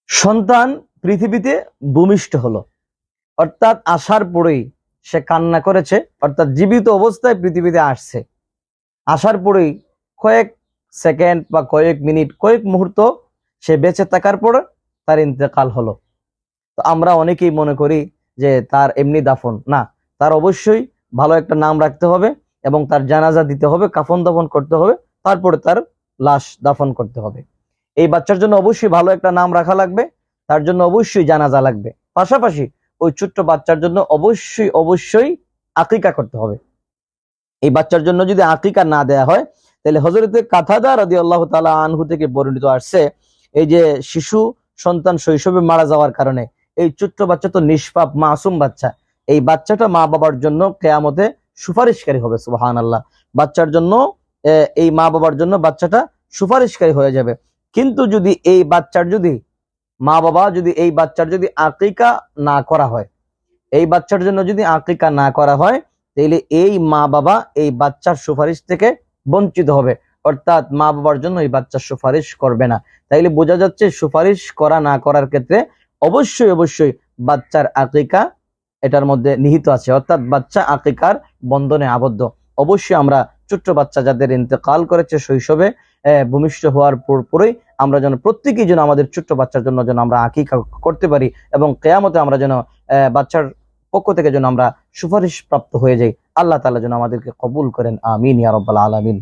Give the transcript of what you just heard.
সন্তান পৃথিবীতে ভূমিষ্ঠ হলো, অর্থাৎ আসার পরেই সে কান্না করেছে, অর্থাৎ জীবিত অবস্থায় পৃথিবীতে আসছে। আসার পরেই কয়েক সেকেন্ড বা কয়েক মিনিট, কয়েক মুহূর্ত সে বেঁচে থাকার পর তার ইন্তেকাল হলো। তো আমরা অনেকেই মনে করি যে তার এমনি দাফন না, তার অবশ্যই ভালো একটা নাম রাখতে হবে এবং তার জানাজা দিতে হবে, কাফন দাফন করতে হবে, তারপরে তার লাশ দাফন করতে হবে। এই বাচ্চার জন্য অবশ্যই ভালো একটা নাম রাখা লাগবে, তার জন্য অবশ্যই জানাজা লাগবে। পাশাপাশি ওই ছোট্ট বাচ্চার জন্য অবশ্যই অবশ্যই আকিকা করতে হবে। এই বাচ্চার জন্য যদি আকিকা না দেয়া হয়, তাহলে হযরতে কাতাদা রাদিয়াল্লাহু তাআলা আনহু থেকে বর্ণিত আসছে, এই যে শিশু সন্তান শৈশবে মারা যাওয়ার কারণে এই ছোট্ট বাচ্চা তো নিষ্পাপ মাসুম বাচ্চা, এই বাচ্চাটা মা বাবার জন্য কিয়ামতে সুপারিশকারী হবে। সুবহানাল্লাহ। বাচ্চার জন্য এই মা বাবার জন্য বাচ্চাটা সুপারিশকারী হয়ে যাবে। কিন্তু যদি এই বাচ্চার যদি মা বাবা যদি এই বাচ্চার যদি আকিকা না করা হয়, এই বাচ্চার জন্য যদি আকিকা না করা হয়, তাহলে এই মা বাবা এই বাচ্চার সুপারিশ থেকে বঞ্চিত হবে, অর্থাৎ মা বাবার জন্য এই বাচ্চার সুপারিশ করবে না। তাইলে বোঝা যাচ্ছে সুপারিশ করা না করার ক্ষেত্রে অবশ্যই অবশ্যই বাচ্চার আকিকা এটার মধ্যে নিহিত আছে, অর্থাৎ বাচ্চা আকিকার বন্ধনে আবদ্ধ। অবশ্যই আমরা ছোট্ট বাচ্চা যাদের ইন্তেকাল করেছে শৈশবে ভূমিষ্ঠ হওয়ার পরেই আমরা যেন প্রত্যেকেই যেন আমাদের ছোট্ট বাচ্চার জন্য যেন আমরা আকিকা করতে পারি এবং কিয়ামতে আমরা যেন বাচ্চার পক্ষ থেকে যেন আমরা সুপারিশ প্রাপ্ত হয়ে যাই। আল্লাহ তাআলা যেন আমাদেরকে কবুল করেন। আমিন ইয়া রাব্বাল আলামিন।